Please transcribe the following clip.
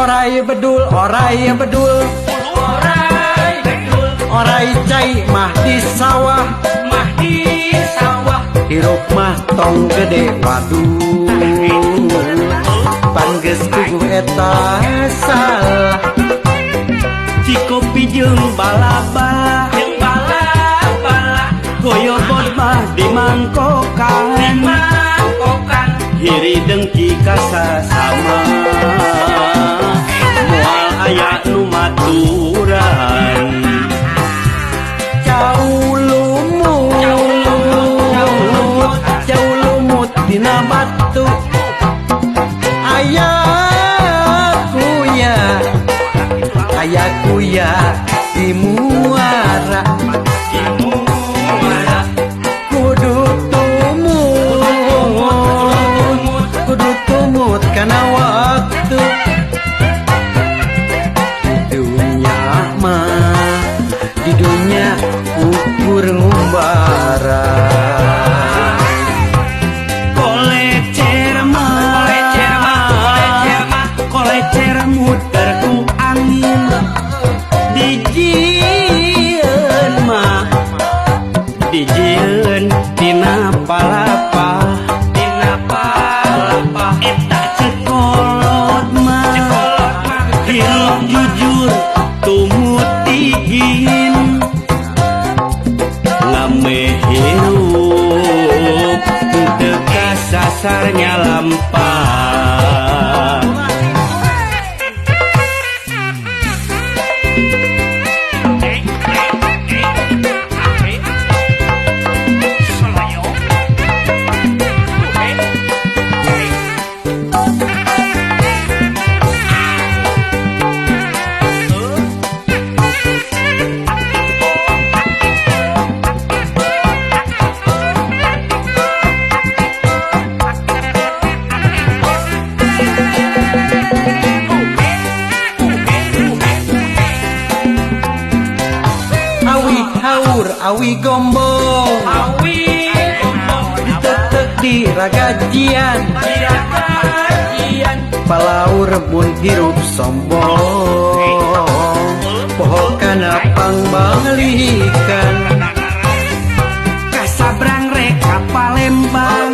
Orai bedul, orai bedul, orai bedul, orai cai mah di sawah, mah di sawah. hirup mah tong gede waduh, pan geus kuguh eta salah. Cikopi jeung balaba, Jeung bala-bala goyobot mah di mangkokan, di mangkokan. hiri dengki kasasama, moal aya nu maturan. Jauh lumut dina batu, aya kuya di muara, kudu tumut kana waktu. Di dunia ukur ngumbara. Kolecer muter ku angin, dijieun mah dijieun dina palapa, Dina palapa eta cekolot mah hirup jujur tumut tigin, lame hirup teu kasasarnya lampah. Awi gombong, awi gombong, ditetek di ragajian, diragajian. palaur mun hirup sombong, poho kana pangbalikan. Kasabrang rek ka Palembang,